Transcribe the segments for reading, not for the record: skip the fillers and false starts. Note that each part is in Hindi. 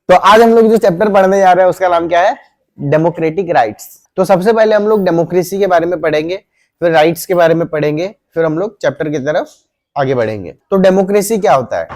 तो आज हम लोग जो चैप्टर पढ़ने जा रहे हैं उसका नाम क्या है? Democratic rights. तो सबसे पहले हम लोग डेमोक्रेसी के बारे में पढ़ेंगे, फिर राइट्स के बारे में पढ़ेंगे, फिर हम लोग चैप्टर की तरफ आगे बढ़ेंगे। तो डेमोक्रेसी क्या होता है?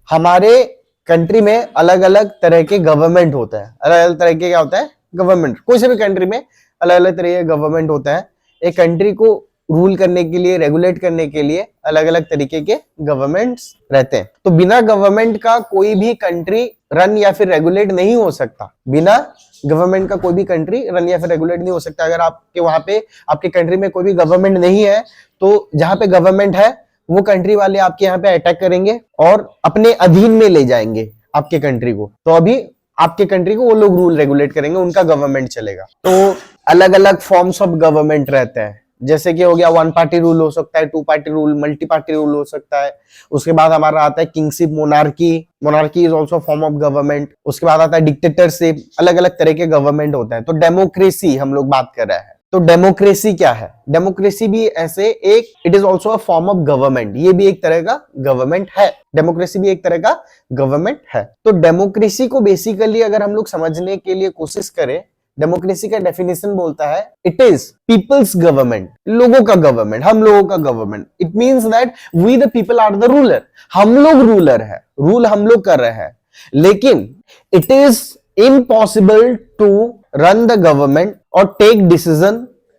हमारे कंट्री में अलग अलग तरह के गवर्नमेंट होता है। अलग अलग तरह के क्या होता है? गवर्नमेंट। कोई से भी कंट्री में अलग अलग तरह के गवर्नमेंट होता है। एक कंट्री को रूल करने के लिए, रेगुलेट करने के लिए अलग अलग तरीके के गवर्नमेंट्स रहते हैं। तो बिना गवर्नमेंट का कोई भी कंट्री रन या फिर रेगुलेट नहीं हो सकता। बिना गवर्नमेंट का कोई भी कंट्री रन या फिर रेगुलेट नहीं हो सकता। अगर आपके वहां पे आपके कंट्री में कोई भी गवर्नमेंट नहीं है तो जहां पे गवर्नमेंट है वो कंट्री वाले आपके यहाँ पे अटैक करेंगे और अपने अधीन में ले जाएंगे आपके कंट्री को। तो अभी आपके कंट्री को वो लोग रूल रेगुलेट करेंगे, उनका गवर्नमेंट चलेगा। तो अलग अलग फॉर्म्स ऑफ गवर्नमेंट रहते हैं, जैसे कि हो गया वन पार्टी रूल हो सकता है, two party rule, multi party rule हो सकता है। उसके बाद हमारा आता है kingship, monarchy. Monarchy is also form of government. उसके बाद आता है डिक्टेटरशिप। अलग अलग तरह के गवर्नमेंट होते हैं। तो डेमोक्रेसी हम लोग बात कर रहे हैं। तो डेमोक्रेसी क्या है? डेमोक्रेसी भी ऐसे एक, it is also a form of government. ये भी एक तरह का गवर्नमेंट है। डेमोक्रेसी भी एक तरह का गवर्नमेंट है। तो डेमोक्रेसी को बेसिकली अगर हम लोग समझने के लिए कोशिश करें, डेमोक्रेसी का डेफिनेशन बोलता है इट इज पीपल्स गवर्नमेंट, लोगों का गवर्नमेंट, हम लोगों का government. It means that we the people are the ruler. हम लोग रूलर है, रूल हम लोग कर रहे हैं। लेकिन it is impossible to run the government और टेक डिसीजन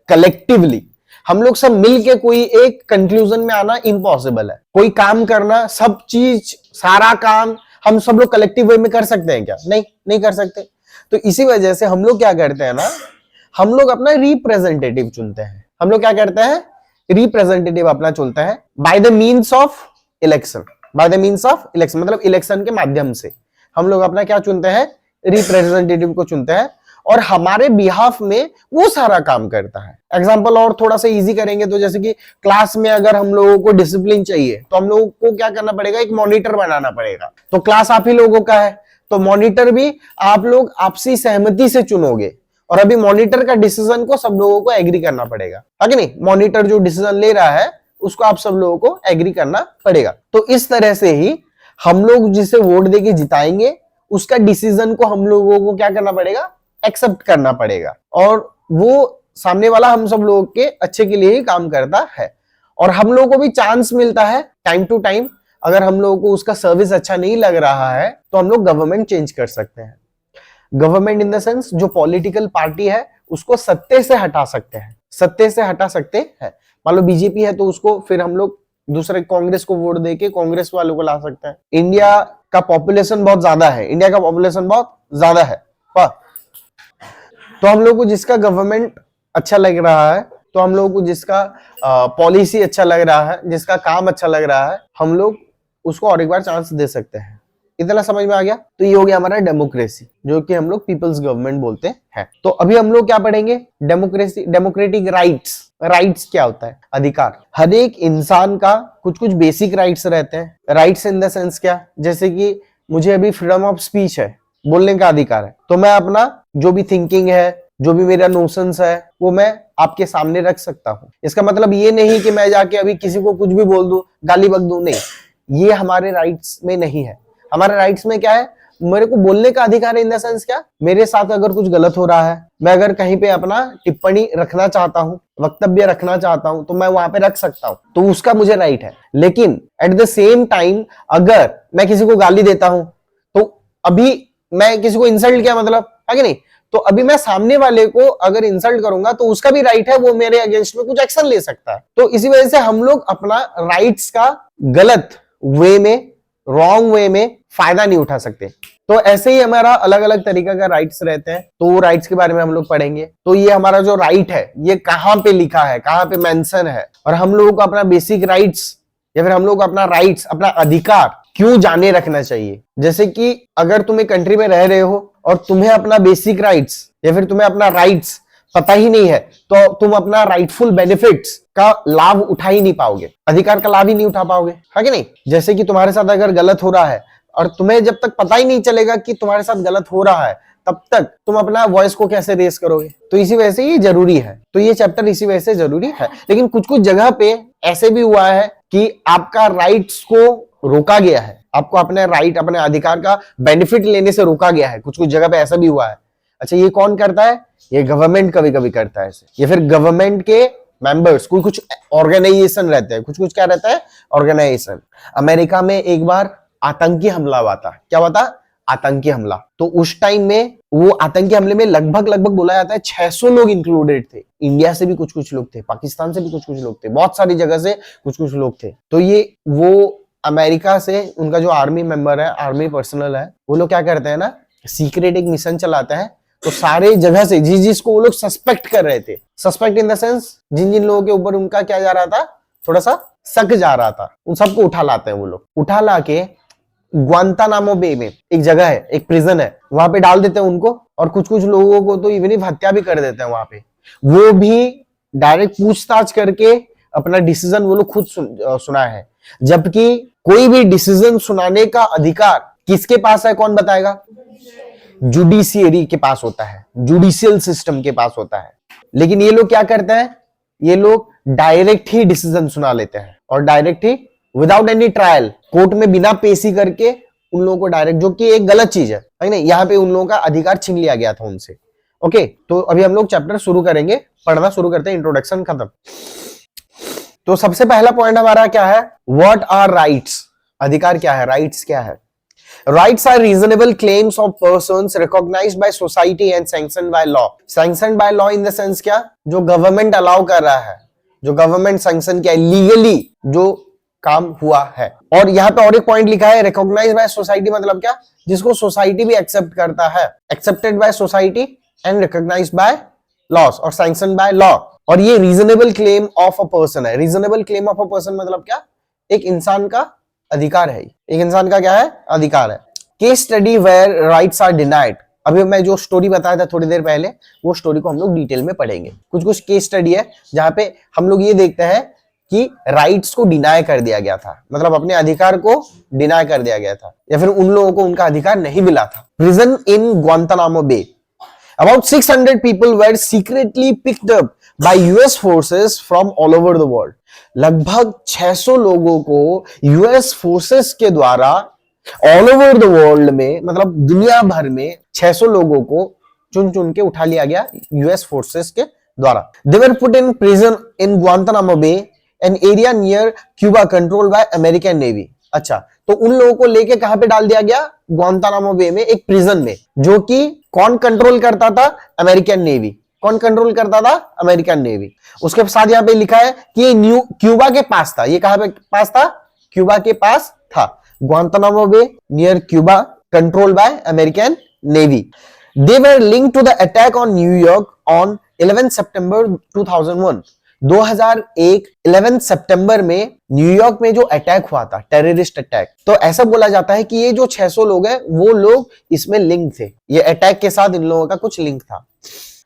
कलेक्टिवली। हम लोग सब मिलके कोई एक कंक्लूजन में आना इम्पॉसिबल है। कोई काम करना, सब चीज, सारा काम हम सब लोग कलेक्टिव वे में कर सकते हैं क्या? नहीं कर सकते। तो इसी वजह से हम लोग क्या करते हैं ना, हम लोग अपना रिप्रेजेंटेटिव चुनते हैं। हम लोग क्या करते हैं? रिप्रेजेंटेटिव अपना चुनते हैं by the means of election. By the means of election मतलब इलेक्शन के माध्यम से हम लोग अपना क्या चुनते हैं? रिप्रेजेंटेटिव को चुनते हैं और हमारे बिहाफ में वो सारा काम करता है। एग्जाम्पल और थोड़ा सा इजी करेंगे तो जैसे कि क्लास में अगर हम लोगों को डिसिप्लिन चाहिए तो हम लोगों को क्या करना पड़ेगा? एक मॉनिटर बनाना पड़ेगा। तो क्लास आप ही लोगों का है तो मॉनिटर भी आप लोग आपसी सहमति से चुनोगे और अभी मॉनिटर का डिसीजन को सब लोगों को एग्री करना पड़ेगा, है कि नहीं? मॉनिटर जो डिसीजन ले रहा है उसको आप सब लोगों को एग्री करना पड़ेगा। तो इस तरह से ही हम लोग जिसे वोट देके जिताएंगे उसका डिसीजन को हम लोगों को क्या करना पड़ेगा? एक्सेप्ट करना पड़ेगा। और वो सामने वाला हम सब लोगों के अच्छे के लिए ही काम करता है। और हम लोगों को भी चांस मिलता है टाइम टू टाइम, अगर हम लोगों को उसका सर्विस अच्छा नहीं लग रहा है तो हम लोग गवर्नमेंट चेंज कर सकते हैं। गवर्नमेंट इन द सेंस जो पॉलिटिकल पार्टी है उसको सत्ते से हटा सकते हैं। सत्ते से हटा सकते हैं। मान लो बीजेपी है तो उसको फिर हम लोग दूसरे कांग्रेस को वोट देके कांग्रेस वालों को ला सकते हैं। इंडिया का पॉपुलेशन बहुत ज्यादा है, इंडिया का पॉपुलेशन बहुत ज्यादा है, तो हम लोग को जिसका गवर्नमेंट अच्छा लग रहा है, तो हम लोगों को जिसका पॉलिसी अच्छा लग रहा है, जिसका काम अच्छा लग रहा है, हम लोग उसको और एक बार चांस दे सकते हैं। इतना समझ में आ गया? तो ये हो गया हमारा डेमोक्रेसी, जो कि हम लोग पीपल्स गवर्नमेंट बोलते हैं। तो अभी हम लोग क्या पढ़ेंगे? Democracy, democratic rights. राइट्स क्या होता है? अधिकार। हर एक इंसान का कुछ कुछ बेसिक राइट्स रहते हैं। राइट्स इन द सेंस क्या? जैसे कि मुझे अभी फ्रीडम ऑफ स्पीच है, बोलने का अधिकार है, तो मैं अपना जो भी थिंकिंग है, जो भी मेरा नोशंस है, वो मैं आपके सामने रख सकता हूं। इसका मतलब ये नहीं कि मैं जाके अभी किसी को कुछ भी बोल दूं, गाली बक दूं, नहीं, ये हमारे राइट्स में नहीं है। हमारे राइट्स में क्या है? मेरे को बोलने का अधिकार है। इन द सेंस क्या? मेरे साथ अगर कुछ गलत हो रहा है, मैं अगर कहीं पे अपना टिप्पणी रखना चाहता हूं, वक्तव्य रखना चाहता हूं, तो मैं वहां पे रख सकता हूं, तो उसका मुझे राइट है। लेकिन एट द सेम टाइम अगर मैं किसी को गाली देता हूं तो अभी मैं किसी को इंसल्ट किया, मतलब है कि नहीं? तो अभी मैं सामने वाले को अगर इंसल्ट करूंगा तो उसका भी राइट है, वो मेरे अगेंस्ट में कुछ एक्शन ले सकता है। तो इसी वजह से हम लोग अपना राइट्स का गलत वे में, रॉन्ग वे में फायदा नहीं उठा सकते। तो ऐसे ही हमारा अलग अलग तरीका का राइट्स रहते हैं। तो वो राइट्स के बारे में हम लोग पढ़ेंगे। तो ये हमारा जो राइट है ये कहां पे लिखा है, कहां पे मेंशन है, और हम लोगों को अपना बेसिक राइट्स या फिर हम लोग को अपना राइट्स, अपना अधिकार क्यों जाने रखना चाहिए। जैसे कि अगर तुम एक कंट्री में रह रहे हो और तुम्हें अपना बेसिक राइट्स या फिर तुम्हें अपना राइट्स पता ही नहीं है तो तुम अपना राइटफुल बेनिफिट्स का लाभ उठा ही नहीं पाओगे, अधिकार का लाभ ही नहीं उठा पाओगे, है कि नहीं? जैसे कि तुम्हारे साथ अगर गलत हो रहा है और तुम्हें जब तक पता ही नहीं चलेगा कि तुम्हारे साथ गलत हो रहा है, तब तक तुम अपना वॉइस को कैसे रेस करोगे? तो इसी वजह से ये जरूरी है। तो ये चैप्टर इसी वजह से जरूरी है। लेकिन कुछ कुछ जगह पे ऐसे भी हुआ है कि आपका राइट्स को रोका गया है, आपको अपने राइट, अपने अधिकार का बेनिफिट लेने से रोका गया है। कुछ कुछ जगह पे ऐसा भी हुआ है। अच्छा, ये कौन करता है? ये गवर्नमेंट कभी कभी करता है ऐसे। ये फिर गवर्नमेंट के मेंबर्स, कोई कुछ ऑर्गेनाइजेशन रहते हैं, कुछ कुछ क्या रहता है? ऑर्गेनाइजेशन। अमेरिका में एक बार आतंकी हमला हुआ था। क्या हुआ था? आतंकी हमला। तो उस टाइम में वो आतंकी हमले में लगभग लगभग बोला जाता है 600 लोग इंक्लूडेड थे। इंडिया से भी कुछ कुछ लोग थे, पाकिस्तान से भी कुछ कुछ लोग थे, बहुत सारी जगह से कुछ कुछ लोग थे। तो ये वो अमेरिका से उनका जो आर्मी मेंबर है, आर्मी पर्सनल है, वो लोग क्या करते हैं ना, सीक्रेट एक मिशन चलाते हैं। तो सारे जगह से जिसको वो लोग सस्पेक्ट कर रहे थे, सस्पेक्ट इन द सेंस जिन जिन लोगों के ऊपर उनका क्या जा रहा था, थोड़ा सा शक जा रहा था, उन सबको उठा लाते हैं। वो लोग उठा ला के ग्वांतानामो बे में एक जगह है, एक प्रिजन है, वहां पे डाल देते हैं उनको। और कुछ कुछ लोगों को तो इवन हत्या भी कर देते हैं वहां पे। वो भी डायरेक्ट पूछताछ करके अपना डिसीजन वो लोग खुद सुना है। जबकि कोई भी डिसीजन सुनाने का अधिकार किसके पास है, कौन बताएगा? जुडिशियरी के पास होता है, जुडिशियल सिस्टम के पास होता है। लेकिन ये लोग क्या करते हैं? ये लोग डायरेक्ट ही डिसीजन सुना लेते हैं, और डायरेक्ट ही विदाउट एनी ट्रायल, कोर्ट में बिना पेशी करके उन लोगों को डायरेक्ट, जो कि एक गलत चीज है ना। यहाँ पे उन लोगों का अधिकार छीन लिया गया था उनसे। ओके, तो अभी हम लोग चैप्टर शुरू करेंगे, पढ़ना शुरू करते हैं। इंट्रोडक्शन खत्म। तो सबसे पहला पॉइंट हमारा क्या है? What are rights? अधिकार क्या है? राइट्स क्या है? Rights are reasonable claims of persons recognized by society and sanctioned by law. Sanctioned by law in the sense क्या? जो गवर्नमेंट अलाउ कर रहा है, जो गवर्नमेंट सैंक्शन किया है, लीगली जो काम हुआ है। और यहाँ पे और एक पॉइंट लिखा है, रिकॉग्नाइज्ड बाय सोसाइटी, मतलब क्या? जिसको सोसाइटी भी एक्सेप्ट करता है, accepted by society and recognised by laws और सैंक्शन बाय लॉ। और ये reasonable claim of a person है। Reasonable claim of a person मतलब क्या? एक इंसान का अधिकार है। एक इंसान का क्या है? अधिकार है। Case study where rights are denied. अभी मैं जो स्टोरी बताया था थोड़ी देर पहले, वो स्टोरी को हम लोग डिटेल में पढ़ेंगे। कुछ कुछ केस स्टडी है जहां पे हम लोग ये देखते हैं कि राइट्स को डिनाई कर दिया गया था, मतलब अपने अधिकार को डिनाई कर दिया गया था, या फिर उन लोगों को उनका अधिकार नहीं मिला था। Prison in Guantanamo Bay, about 600 people were secretly picked up by US forces from all over the world. लगभग 600 लोगों को यूएस फोर्सेस के द्वारा ऑल ओवर द वर्ल्ड में, मतलब दुनिया भर में 600 लोगों को चुन चुन के उठा लिया गया यूएस फोर्सेस के द्वारा। They were put in prison in Guantanamo Bay, an area near Cuba controlled by American Navy. अच्छा, तो उन लोगों को लेके कहां पे डाल दिया गया? ग्वांतानामो बे में, एक प्रिजन में, जो कि कौन कंट्रोल करता था? American navy. कौन कंट्रोल करता था? American navy. उसके साथ यहां पे लिखा है कि ये न्यू क्यूबा के पास था। ये कहां पे पास था? क्यूबा के पास था। Guantanamo Bay near Cuba, controlled by American navy. They were linked to the attack on New York on 11 September 2001। 2001 11 सितंबर में न्यूयॉर्क में जो अटैक हुआ था, टेररिस्ट अटैक, तो ऐसा बोला जाता है कि ये जो 600 लोग हैं वो लोग इसमें लिंक थे। ये अटैक के साथ इन लोगों का कुछ लिंक था।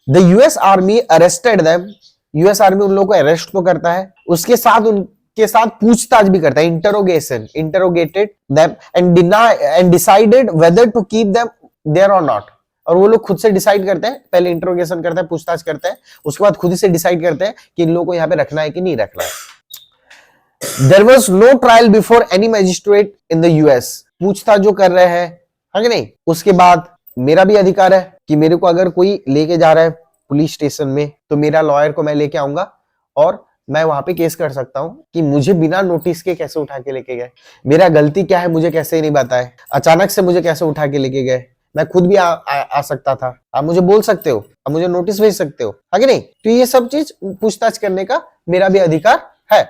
The US army arrested them. US army उन लोगों को अरेस्ट तो करता है, उसके साथ उनके साथ पूछताछ भी करता है, interrogation, interrogated them and decided whether to keep them there और नॉट। और वो लोग खुद से डिसाइड करते हैं, पहले इंटरोगेशन करते हैं, पूछताछ करते हैं, उसके बाद खुद ही से डिसाइड करते हैं कि इन लोगों को यहाँ पे रखना है कि नहीं रखना है। There was no trial before any magistrate in the US. पूछताछ जो कर रहे हैं, हाँ कि नहीं? उसके बाद मेरा भी अधिकार है कि मेरे को अगर कोई लेके जा रहा है पुलिस स्टेशन में, तो मेरा लॉयर को मैं लेके आऊंगा और मैं वहां पे केस कर सकता हूं कि मुझे बिना नोटिस के कैसे उठा के लेके गए, मेरा गलती क्या है मुझे कैसे नहीं बताए, अचानक से मुझे कैसे उठा के लेके गए। मैं खुद भी आ सकता था, आप मुझे बोल सकते हो, आप मुझे नोटिस भेज सकते हो, है कि नहीं? तो ये सब चीज पूछताछ करने का मेरा भी अधिकार है।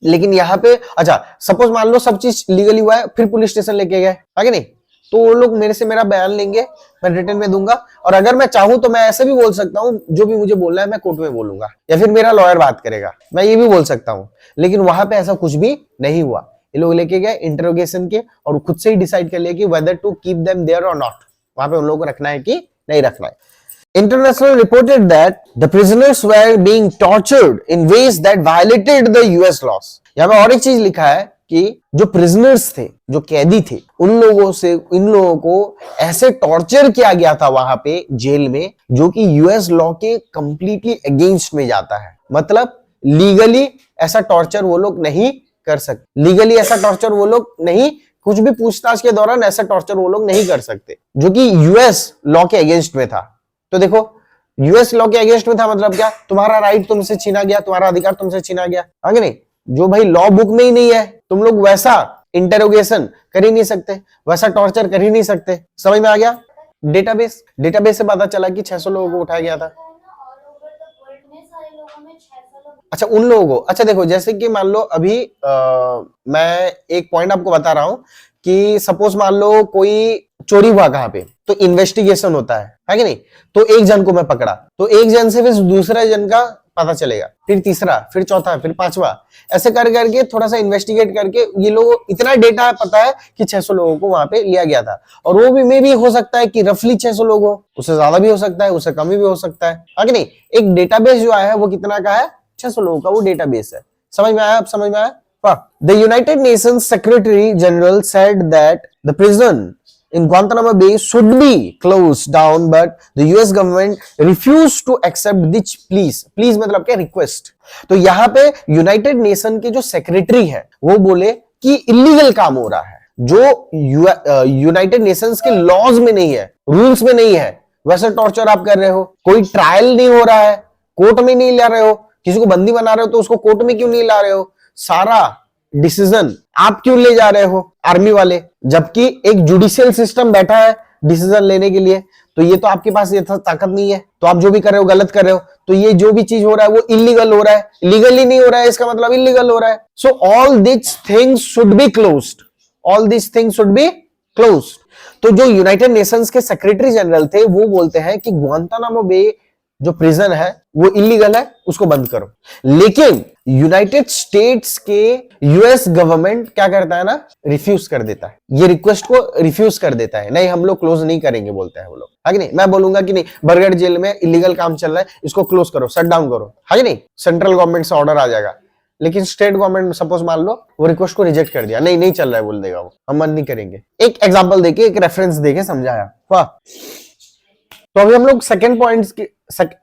लेकिन यहाँ पे अच्छा, सपोज मान लो सब चीज लीगली हुआ है, फिर पुलिस स्टेशन लेके गए, है कि नहीं? तो वो लोग मेरे से मेरा बयान लेंगे, मैं रिटर्न में दूंगा, और अगर मैं चाहूं तो मैं ऐसे भी बोल सकता हूं, जो भी मुझे बोलना है मैं कोर्ट में बोलूंगा, या फिर मेरा लॉयर बात करेगा, मैं ये भी बोल सकता हूं। लेकिन वहां पे ऐसा कुछ भी नहीं हुआ। ये लोग लेके गए इंटरोगेशन के, और खुद से ही डिसाइड कर लिया कि whether to keep them there और नॉट, वहां पे उन लोगों को रखना है कि नहीं रखना है। International reported that the prisoners were being tortured in ways that violated the US laws. यहाँ पे और एक चीज लिखा है कि जो प्रिजनर्स थे, जो कैदी थे, उन लोगों को ऐसे टॉर्चर किया गया था वहां पे जेल में, जो कि यूएस लॉ के कंप्लीटली अगेंस्ट में जाता है। मतलब लीगली ऐसा टॉर्चर वो लोग नहीं कर सकते, लीगली ऐसा टॉर्चर वो लोग नहीं कुछ भी पूछताछ के दौरान ऐसा टॉर्चर वो लोग नहीं कर सकते, जो कि यूएस लॉ के अगेंस्ट में था। तो देखो यूएस लॉ के अगेंस्ट में था मतलब क्या, तुम्हारा राइट तुमसे छीना गया, तुम्हारा अधिकार तुमसे छीना गया, आगे नहीं। जो भाई लॉ बुक में ही नहीं है, तुम लोग वैसा इंटेरोगेशन कर ही नहीं सकते, वैसा टॉर्चर कर ही नहीं सकते। समझ में आ गया? डेटाबेस से पता चला कि 600 लोगों को उठाया गया था। अच्छा उन लोगों को, अच्छा देखो जैसे कि मान लो अभी मैं एक पॉइंट आपको बता रहा हूं कि सपोज मान लो कोई चोरी हुआ कहां पे, तो इन्वेस्टिगेशन होता है कि नहीं। तो एक जन को मैं पकड़ा, तो एक जन से फिर दूसरा जन का पता चलेगा, फिर तीसरा, फिर चौथा, फिर पांचवा, ऐसे कर करके थोड़ा सा इन्वेस्टिगेट करके ये लोग इतना डेटा पता है कि 600 लोगों को वहां पे लिया गया था। और वो भी मे भी हो सकता है कि रफली 600 लोग हो, उससे ज्यादा भी हो सकता है, उससे कम भी हो सकता है, आगे नहीं। एक डेटाबेस जो आया है वो कितना का है, 600 लोगों का वो डेटाबेस है। समझ में आया? अब समझ में आया? The United Nations Secretary General said that the prison in Guantanamo Bay should be closed down, but the US government refused to accept this pleas. Pleas मतलब क्या? रिक्वेस्ट। तो यहाँ पे यूनाइटेड नेशन के जो सेक्रेटरी है वो बोले कि इलीगल काम हो रहा है, जो यूनाइटेड नेशंस के लॉज में नहीं है, रूल्स में नहीं है, वैसा टॉर्चर आप कर रहे हो। कोई ट्रायल नहीं हो रहा है, कोर्ट में नहीं ला रहे हो, किसी को बंदी बना रहे हो तो उसको कोर्ट में क्यों नहीं ला रहे हो, सारा डिसीजन आप क्यों ले जा रहे हो आर्मी वाले, जबकि एक जुडिशियल सिस्टम बैठा है डिसीजन लेने के लिए। तो ये तो आपके पास ये ताकत नहीं है, तो आप जो भी कर रहे हो गलत कर रहे हो। तो ये जो भी चीज हो रहा है वो इलीगल हो रहा है, लीगली नहीं हो रहा है, इसका मतलब इलीगल हो रहा है। So all this things should be closed, all this things should be closed. तो जो यूनाइटेड नेशंस के सेक्रेटरी जनरल थे वो बोलते हैं कि ग्वांतानामो बे जो प्रिजन है वो इलीगल है, उसको बंद करो। लेकिन यूनाइटेड स्टेट्स के यूएस गवर्नमेंट क्या करता है ना, रिफ्यूज कर देता है, ये रिक्वेस्ट को रिफ्यूज कर देता है। नहीं हम लोग क्लोज नहीं करेंगे बोलते हैं वो लोग, है कि नहीं। मैं बोलूंगा कि नहीं बरगढ़ जेल में इलीगल काम चल रहा है, इसको क्लोज करो, शट डाउन करो, है कि नहीं, सेंट्रल गवर्नमेंट से ऑर्डर आ जाएगा। लेकिन स्टेट गवर्नमेंट सपोज मान लो वो रिक्वेस्ट को रिजेक्ट कर दिया, नहीं नहीं चल रहा है बोल देगा वो, हम बंद नहीं करेंगे। एक एग्जांपल देके, एक रेफरेंस देके समझाया। वाह। तो अभी हम लोग सेकंड पॉइंट की सेकंड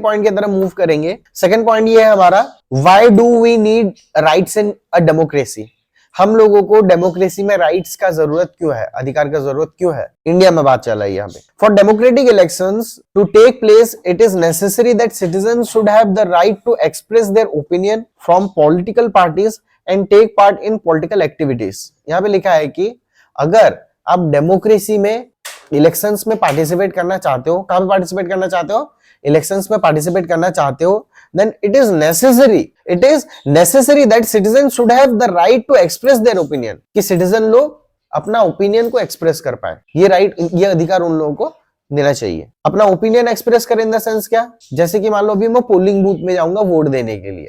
पॉइंट की तरफ मूव करेंगे। सेकंड पॉइंट ये है हमारा, why do we need rights in a democracy. हम लोगों को डेमोक्रेसी में राइट्स का जरूरत क्यों है, अधिकार का जरूरत क्यों है। इंडिया में बात चल रही है यहाँ पे। For democratic elections to take place it is necessary that citizens should have the right to express their opinion from political parties and take part in political activities. यहाँ पे लिखा है कि अगर आप डेमोक्रेसी में इलेक्शंस में पार्टिसिपेट करना चाहते हो, कहां पे पार्टिसिपेट करना चाहते हो, इलेक्शंस में पार्टिसिपेट करना चाहते हो, then it is necessary that citizens should have the right to express their opinion, कि सिटीजन लोग अपना ओपिनियन को एक्सप्रेस कर पाए। ये राइट, ये अधिकार उन लोगों को देना चाहिए। अपना ओपिनियन एक्सप्रेस करें इन द सेंस क्या, जैसे कि मान लो अभी मैं पोलिंग बूथ में जाऊंगा वोट देने के लिए,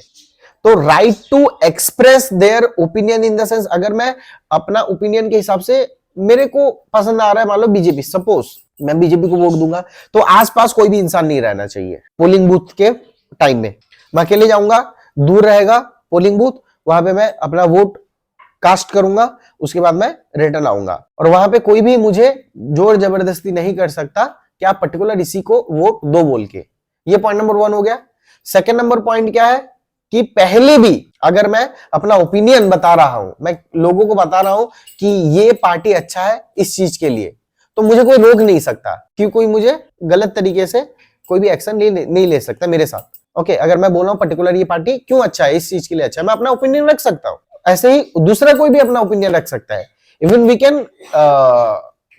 तो right to express their opinion in the sense, अगर मैं अपना ओपिनियन के हिसाब से, मेरे को पसंद आ रहा है मान लो बीजेपी, सपोज मैं बीजेपी को वोट दूंगा, तो आसपास कोई भी इंसान नहीं रहना चाहिए पोलिंग बूथ के टाइम में। मैं अकेले जाऊंगा, दूर रहेगा पोलिंग बूथ, वहां पे मैं अपना वोट कास्ट करूंगा, उसके बाद मैं रिटर्न आऊंगा, और वहां पे कोई भी मुझे जोर जबरदस्ती नहीं कर सकता कि आप पर्टिकुलर इसी को वोट दो बोल के। ये पॉइंट नंबर 1 हो गया। सेकेंड नंबर पॉइंट क्या है कि पहले भी अगर मैं अपना ओपिनियन बता रहा हूं, मैं लोगों को बता रहा हूं कि ये पार्टी अच्छा है इस चीज के लिए, तो मुझे कोई रोक नहीं सकता कि कोई मुझे गलत तरीके से कोई भी एक्शन नहीं ले सकता मेरे साथ। ओके, अगर मैं बोल रहा हूं पर्टिकुलर ये पार्टी क्यों अच्छा है, इस चीज के लिए अच्छा है, मैं अपना ओपिनियन रख सकता हूं। ऐसे ही दूसरा कोई भी अपना ओपिनियन रख सकता है। Even we can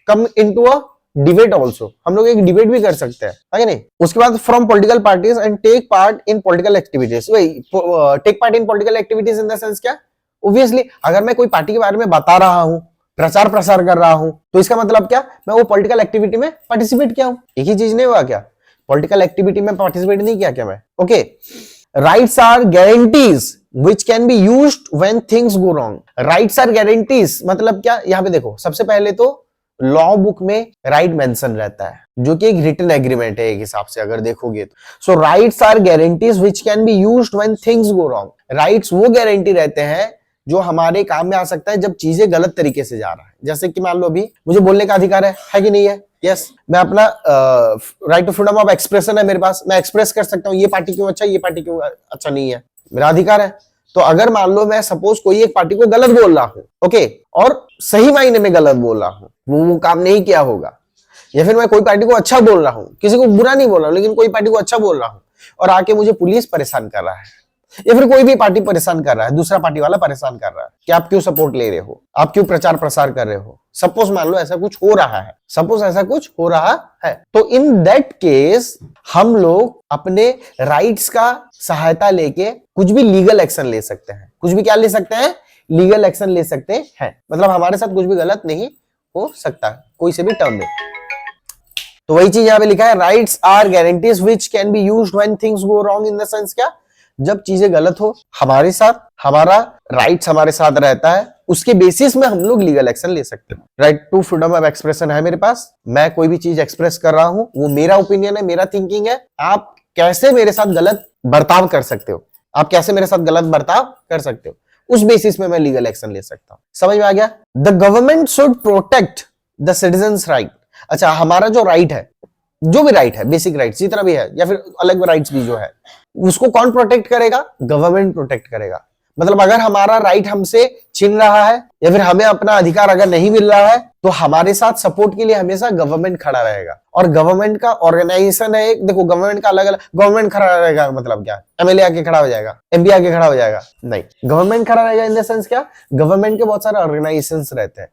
come into a debate also, हम लोग एक डिबेट भी कर सकते हैं, है नहीं। उसके बाद from political parties and take part in political activities. Take part in political activities in the sense क्या, ऑब्वियसली अगर मैं कोई पार्टी के बारे में बता रहा हूं, प्रचार प्रसार कर रहा हूं, तो इसका मतलब क्या, मैं वो पॉलिटिकल एक्टिविटी में पार्टिसिपेट किया हूं। एक ही चीज नहीं हुआ क्या, पॉलिटिकल एक्टिविटी में पार्टिसिपेट नहीं किया क्या मैं। Okay, rights are guarantees which can be used when things go wrong। Rights are guarantees मतलब क्या, यहां पे देखो सबसे पहले तो लॉ बुक में राइट मेंशन रहता है, जो कि एक रिटन एग्रीमेंट है एक हिसाब से अगर देखोगे तो। So rights are guarantees which can be used when things go wrong. Rights वो गारंटी रहते हैं जो हमारे काम में आ सकता है जब चीजें गलत तरीके से जा रहा है। जैसे कि मान लो अभी मुझे बोलने का अधिकार है कि नहीं है, यस, मैं अपना right to freedom of expression है मेरे पास, मैं एक्सप्रेस कर सकता हूँ ये पार्टी क्यों अच्छा है, ये पार्टी क्यों अच्छा नहीं है, मेरा अधिकार है। तो अगर मान लो मैं सपोज कोई एक पार्टी को गलत बोल रहा हूं, ओके, और सही मायने में गलत बोल रहा हूं, वो काम नहीं किया होगा, या फिर मैं कोई पार्टी को अच्छा बोल रहा हूं, किसी को बुरा नहीं बोल रहा हूं, लेकिन कोई पार्टी को अच्छा बोल रहा हूं और आके मुझे पुलिस परेशान कर रहा है, या फिर कोई भी पार्टी परेशान कर रहा है, दूसरा पार्टी वाला परेशान कर रहा है कि आप क्यों सपोर्ट ले रहे हो, आप क्यों प्रचार प्रसार कर रहे हो, सपोज मान लो ऐसा कुछ हो रहा है, सपोज ऐसा कुछ हो रहा है, तो इन दैट केस हम लोग अपने राइट्स का सहायता लेके कुछ भी लीगल एक्शन ले सकते हैं। कुछ भी क्या ले सकते हैं? लीगल एक्शन ले सकते हैं। मतलब हमारे साथ कुछ भी गलत नहीं हो सकता कोई से भी टर्म में। तो वही चीज यहां पे लिखा है, rights are guarantees which can be used when things go wrong, in the sense क्या, जब चीजें गलत हो हमारे साथ, हमारा राइट्स हमारे साथ रहता है, उसके बेसिस में हम लोग लीगल एक्शन ले सकते हैं। Right to freedom of expression है मेरे पास, मैं कोई भी चीज एक्सप्रेस कर रहा हूं, वो मेरा ओपिनियन है, मेरा थिंकिंग है, आप कैसे मेरे साथ गलत बर्ताव कर सकते हो, आप कैसे मेरे साथ गलत बर्ताव कर सकते हो, उस बेसिस में मैं लीगल एक्शन ले सकता हूं। समझ में आ गया? The government should protect the citizens right. अच्छा, हमारा जो राइट है, जो भी राइट है, बेसिक राइट जितना भी है, या फिर अलग राइट्स भी जो है, उसको कौन प्रोटेक्ट करेगा? गवर्नमेंट प्रोटेक्ट करेगा। मतलब अगर हमारा राइट हमसे छीन रहा है या फिर हमें अपना अधिकार अगर नहीं मिल रहा है, तो हमारे साथ सपोर्ट के लिए हमेशा गवर्नमेंट खड़ा रहेगा। और गवर्नमेंट का ऑर्गेनाइजेशन है एक, देखो गवर्नमेंट का अलग अलग, गवर्नमेंट खड़ा रहेगा मतलब क्या, एमएलए आके खड़ा हो जाएगा, एमपी आके खड़ा हो जाएगा? नहीं, गवर्नमेंट खड़ा रहेगा इन द सेंस क्या, गवर्नमेंट के बहुत सारे ऑर्गेनाइजेशन रहते हैं,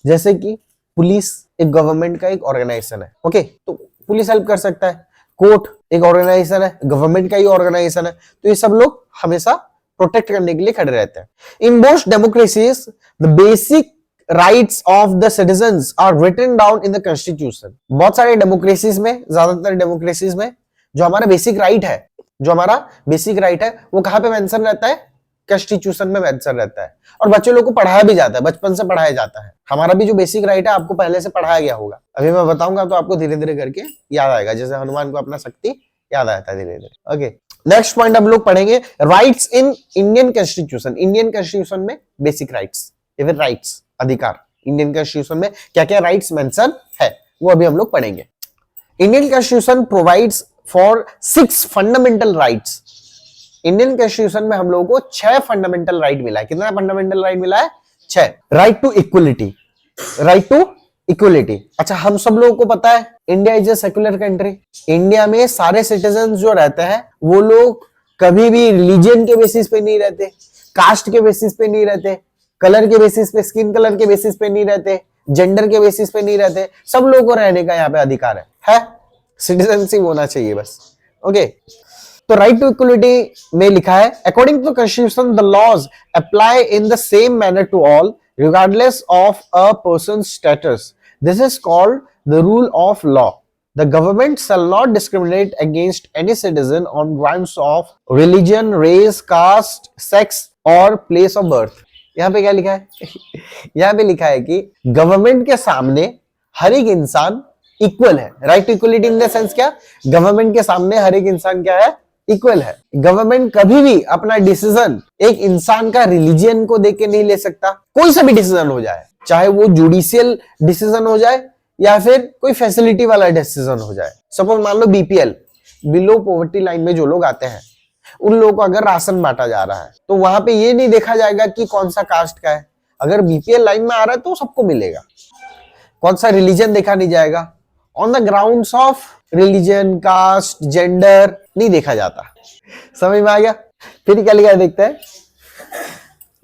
जैसे कि पुलिस एक गवर्नमेंट का एक ऑर्गेनाइजेशन है, ओके, तो पुलिस हेल्प कर सकता है, कोर्ट एक ऑर्गेनाइजेशन है, गवर्नमेंट का ही ऑर्गेनाइजेशन है, तो ये सब लोग हमेशा प्रोटेक्ट करने के लिए खड़े रहते हैं। In most democracies the basic rights of the citizens are written down in the constitution. बहुत सारे डेमोक्रेसीज में, ज्यादातर डेमोक्रेसीज में जो हमारा बेसिक राइट है, जो हमारा बेसिक राइट है, वो कहां पे मेंशन रहता है? कॉन्स्टिट्यूशन में मेंशन रहता है। और बच्चों लोग को पढ़ाया भी जाता है, बचपन से पढ़ाया जाता है। हमारा भी जो बेसिक राइट है आपको पहले से पढ़ाया गया होगा, अभी मैं बताऊंगा तो आपको धीरे धीरे करके याद आएगा, जैसे हनुमान को अपना शक्ति याद आता है धीरे धीरे। ओके, नेक्स्ट पॉइंट हम लोग पढ़ेंगे, rights in Indian constitution. Indian constitution में बेसिक राइट्स या फिर राइट्स, अधिकार, इंडियन कॉन्स्टिट्यूशन में क्या क्या राइट्स मेंशन है वो अभी हम लोग पढ़ेंगे। Indian constitution provides for 6 fundamental rights. Indian constitution में हम लोगों को 6 फंडामेंटल राइट मिला है। कितना फंडामेंटल राइट मिला है? 6। Right to equality, right to equality. अच्छा, हम सब लोगों को पता है India is a secular country. India में सारे सिटीजन जो रहते हैं वो लोग कभी भी रिलीजन के बेसिस पे नहीं रहते, कास्ट के बेसिस पे नहीं रहते, कलर के बेसिस पे, स्किन कलर के बेसिस पे नहीं रहते, जेंडर के बेसिस पे नहीं रहते। सब लोगों को रहने का यहाँ पे अधिकार है? सिटीजनशिप होना चाहिए बस। ओके, तो राइट टू इक्वलिटी में लिखा है, according to constitution the laws apply in the same manner to all regardless of a person's status. This is called the rule of law. The government shall not discriminate against any citizen on grounds of religion, race, caste, sex or place of birth. यहाँ पे क्या लिखा है? यहाँ पे लिखा है कि गवर्नमेंट के सामने हर एक इंसान इक्वल है। Right to equality in the sense क्या? गवर्नमेंट के सामने हर एक इंसान क्या है? इक्वल है। गवर्नमेंट कभी भी अपना डिसीजन एक इंसान का रिलीजियन को देख के नहीं ले सकता। कोई सा भी डिसीजन हो जाए, चाहे वो जुडिशियल डिसीजन हो जाए या फिर कोई फैसिलिटी वाला डिसीजन हो जाए। सपोज मान लो बीपीएल, बिलो पॉवर्टी लाइन में जो लोग आते हैं उन लोगों को अगर राशन बांटा जा रहा है तो वहां पे ये नहीं देखा जाएगा कि कौन सा कास्ट का है। अगर बीपीएल लाइन में आ रहा है तो सबको मिलेगा। कौन सा रिलीजन देखा नहीं जाएगा, on the grounds of religion, caste, gender नहीं देखा जाता। समझ में आ गया? फिर क्या लिखा है देखते हैं।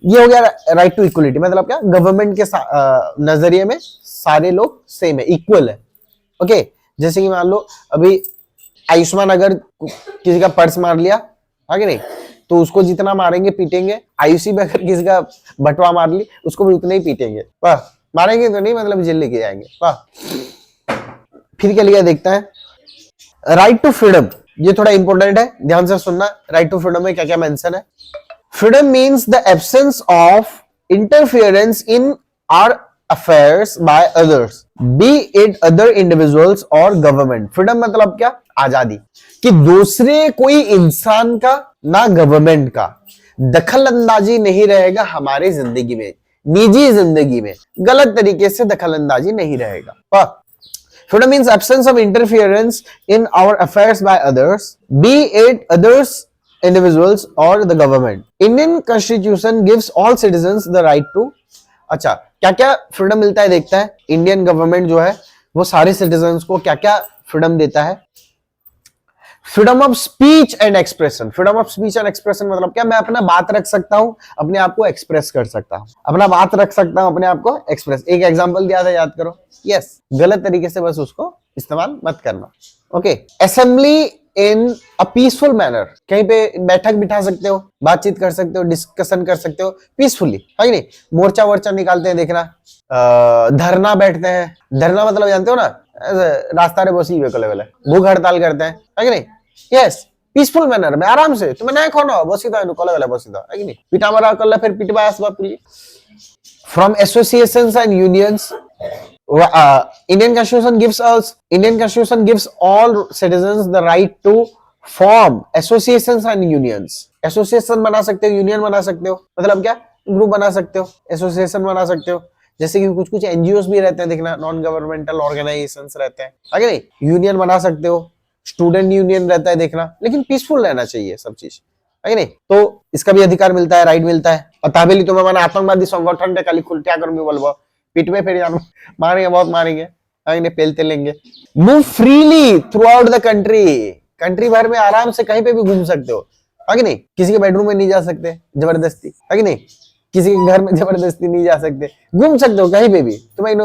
ये हो गया राइट टू इक्वलिटी, मतलब क्या? गवर्नमेंट के नजरिए में सारे लोग सेम है, इक्वल है। ओके, जैसे कि मान लो अभी आयुष्मान अगर किसी का पर्स मार लिया, आगे नहीं, तो उसको जितना मारेंगे पीटेंगे। आयुषी में अगर किसी का बटवा मार ली उसको भी उतने ही पीटेंगे। वाह, मारेंगे तो नहीं, मतलब जेल लेके जाएंगे। वाह। फिर क्या लिखा देखता है, राइट टू फ्रीडम। ये थोड़ा इंपॉर्टेंट है, ध्यान से सुनना। राइट टू फ्रीडम में क्या क्या मेंशन है? Freedom means the absence of interference in our affairs by others, be it other individuals और गवर्नमेंट। फ्रीडम मतलब क्या? आजादी, कि दूसरे कोई इंसान का ना गवर्नमेंट का दखल अंदाजी नहीं रहेगा हमारे जिंदगी में, निजी जिंदगी में गलत तरीके से दखल अंदाजी नहीं रहेगा। Freedom means absence of interference in our affairs by others, be it others individuals or the government. Indian constitution gives all citizens the right to, अच्छा क्या क्या फ्रीडम मिलता है देखता है। इंडियन गवर्नमेंट जो है वो सारे सिटीजन्स को क्या क्या फ्रीडम देता है। Freedom of speech and expression. Freedom of speech and expression मतलब क्या, मैं अपना बात रख सकता हूं, अपने आप को एक्सप्रेस कर सकता हूं, अपना बात रख सकता हूं, अपने आप को एक्सप्रेस। एक एग्जांपल दिया था, याद करो। यस, गलत तरीके से बस उसको इस्तेमाल मत करना। Okay, assembly in a peaceful manner, कहीं पे बैठक बिठा सकते हो, बातचीत कर सकते हो, डिस्कशन कर सकते हो पीसफुली, है नहीं। मोर्चा वोर्चा निकालते हैं देखना, धरना बैठते हैं। धरना मतलब जानते हो ना, रास्ता रे बसी हुए कले वाले भूख हड़ताल करते हैं, है कि नहीं। यस, पीसफुल मैनर में आराम से तुम्हें नहीं खाना बसी तो कले वाले बसी तो, है कि नहीं। पिटा मरा कर फिर पिटवा police. From associations and unions, Indian Constitution gives all citizens the right to form associations and unions. Association बना सकते हो, यूनियन बना सकते हो, मतलब क्या, ग्रुप बना सकते हो, एसोसिएशन बना सकते हो। जैसे कि कुछ कुछ एनजीओस भी रहते हैं देखना, नॉन गवर्नमेंटल ऑर्गेनाइजेशंस रहते हैं, है नहीं। यूनियन बना सकते हो, स्टूडेंट यूनियन रहता है देखना, लेकिन पीसफुल रहना चाहिए सब चीज, है नहीं। तो इसका भी अधिकार मिलता है, राइट मिलता है। और ताबेली तुम्हें मैंने आतंकवादी संगठन खाली खुलटिया कर बोलबो, पिट में फिर जानो, मारेंगे, बहुत मारेंगे, आगे पेलते लेंगे। Move freely throughout the country, country भर में आराम से कहीं पे भी घूम सकते हो, है नहीं। किसी के बेडरूम में नहीं जा सकते जबरदस्ती, है नहीं। किसी के घर में जबरदस्ती नहीं जा सकते, घूम सकते हो कहीं पे भी। तुम्हें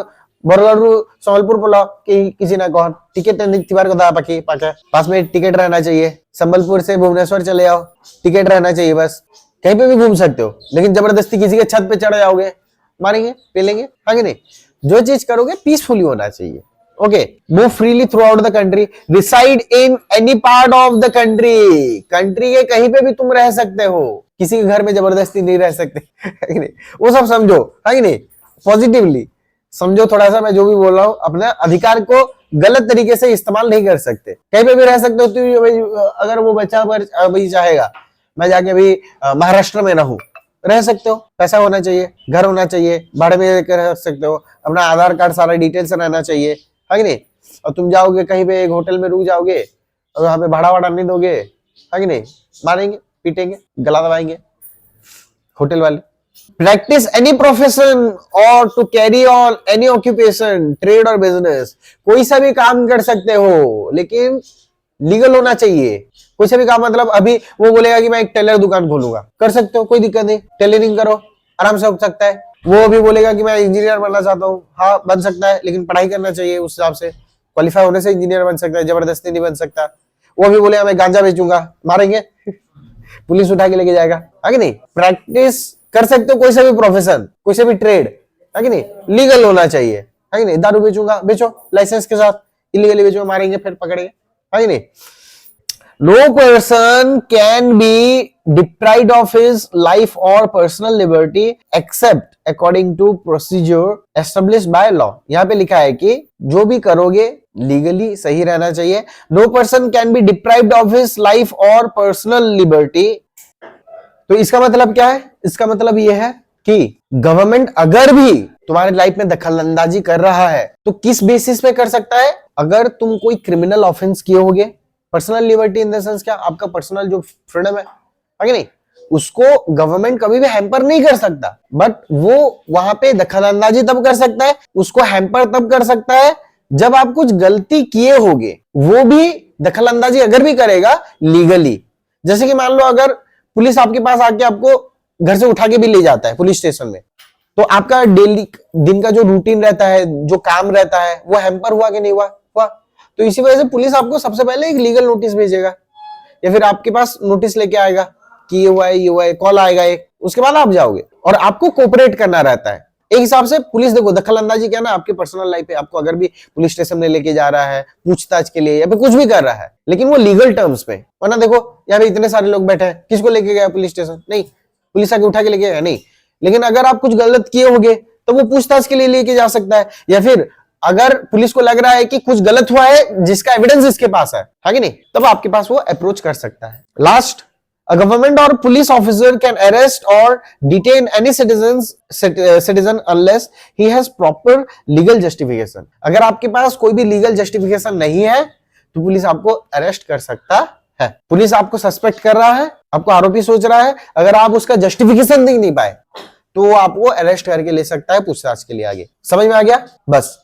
बरगढ़ संबलपुर बोला कि किसी ना कौन टिकट तिवार को दा पाके पास में टिकट रहना चाहिए। संबलपुर से भुवनेश्वर चले जाओ, टिकट रहना चाहिए, बस कहीं पे भी घूम सकते हो। लेकिन जबरदस्ती किसी के छत पे चढ़ जाओगे, मारेंगे, पेलेंगे, आगे नहीं। जो चीज करोगे पीसफुली होना चाहिए। Okay, move freely throughout the country, reside in any part of the country, country के कहीं पे भी तुम रह सकते हो, किसी के घर में जबरदस्ती नहीं रह सकते, है नहीं। वो सब समझो, है नहीं, पॉजिटिवली समझो थोड़ा सा। मैं जो भी बोल रहा हूं, अपने अधिकार को गलत तरीके से इस्तेमाल नहीं कर सकते, कहीं पे भी रह सकते हो। तो अगर वो बच्चा भाई चाहेगा मैं जाके अभी महाराष्ट्र में रहूं, रह सकते हो। पैसा होना चाहिए, घर होना चाहिए, भाड़े में रह सकते हो, अपना आधार कार्ड सारा डिटेल्स रहना चाहिए, है कि नहीं। और तुम जाओगे कहीं पे एक होटल में रुक जाओगे और वहां पे भाड़ा वाड़ा नहीं दोगे, है कि नहीं, मारेंगे, पीटेंगे, गला दबाएंगे होटल वाले। प्रैक्टिस एनी प्रोफेशन और to carry on any occupation, trade और बिजनेस, कोई सा भी काम कर सकते हो, लेकिन लीगल होना चाहिए। कोई सा भी काम, मतलब अभी वो बोलेगा कि मैं एक टेलर दुकान खोलूंगा, कर सकते हो, कोई दिक्कत नहीं, टेलरिंग करो, आराम से हो सकता है। वो अभी बोलेगा कि मैं इंजीनियर बनना चाहता हूँ, हाँ बन सकता है, लेकिन पढ़ाई करना चाहिए उस हिसाब से, क्वालिफाई होने से इंजीनियर बन सकता है, जबरदस्ती नहीं बन सकता। वो अभी बोलेगा मैं गांजा बेचूंगा, मारेंगे, पुलिस उठा के लेके जाएगा, है कि नहीं। प्रैक्टिस कर सकते हो कोई सा भी प्रोफेशन, कोई सा भी ट्रेड, है कि नहीं, लीगल होना चाहिए, है कि नहीं। दारू बेचूंगा, बेचो लाइसेंस के साथ, इलीगली बेचो, मारेंगे, फिर पकड़ेंगे, है कि नहीं। No person can be deprived of his life or personal liberty except according to procedure established by law. यहाँ पे लिखा है कि जो भी करोगे लीगली सही रहना चाहिए। No person can be deprived of his life or personal liberty. तो इसका मतलब क्या है? इसका मतलब ये है कि गवर्नमेंट अगर भी तुम्हारे लाइफ में दखलंदाजी कर रहा है तो किस बेसिस पे कर सकता है? अगर तुम कोई क्रिमिनल ऑफेंस किए होगे, personal liberty in the sense क्या, आपका पर्सनल जो फ्रीडम है कि नहीं, उसको गवर्नमेंट कभी भी हैम्पर नहीं कर सकता, बट वो वहां पे दखलंदाजी तब कर सकता है, उसको हैम्पर तब कर सकता है जब आप कुछ गलती किए होगे। वो भी दखलंदाजी अगर भी करेगा लीगली, जैसे कि मान लो अगर पुलिस आपके पास आके आपको घर से उठा के भी ले जाता है पुलिस स्टेशन में, तो आपका डेली दिन का जो रूटीन रहता है, जो काम रहता है, वो हैम्पर हुआ कि नहीं हुआ? तो इसी वजह से पुलिस आपको सबसे पहले एक लीगल नोटिस भेजेगा, या फिर आपके पास नोटिस लेके आएगा कि ये हुआ है, कॉल आएगा एक, उसके बाद आप जाओगे और आपको कोऑपरेट करना रहता है। एक हिसाब से पुलिस देखो दखल अंदाजी क्या ना, आपके पर्सनल लाइफ पे आपको अगर भी पुलिस स्टेशन में लेके जा रहा है पूछताछ के लिए या फिर कुछ भी कर रहा है, लेकिन वो लीगल टर्म्स पे, वरना देखो यहाँ पे इतने सारे लोग बैठे हैं, किसको लेके गया पुलिस स्टेशन? नहीं, पुलिस आके उठा के लेके गया नहीं। लेकिन अगर आप कुछ गलत किए होंगे तो वो पूछताछ के लिए लेके जा सकता है, या फिर अगर पुलिस को लग रहा है कि कुछ गलत हुआ है जिसका एविडेंस इसके पास है कि नहीं, तब आपके पास वो अप्रोच कर सकता है। Last, a government or police officer can arrest or detain any citizen unless he has proper legal justification. अगर आपके पास कोई भी लीगल जस्टिफिकेशन नहीं है तो पुलिस आपको अरेस्ट कर सकता है। पुलिस आपको सस्पेक्ट कर रहा है, आपको आरोपी सोच रहा है, अगर आप उसका जस्टिफिकेशन दे नहीं पाए तो वो आपको अरेस्ट करके ले सकता है पूछताछ के लिए आगे। समझ में आ गया? बस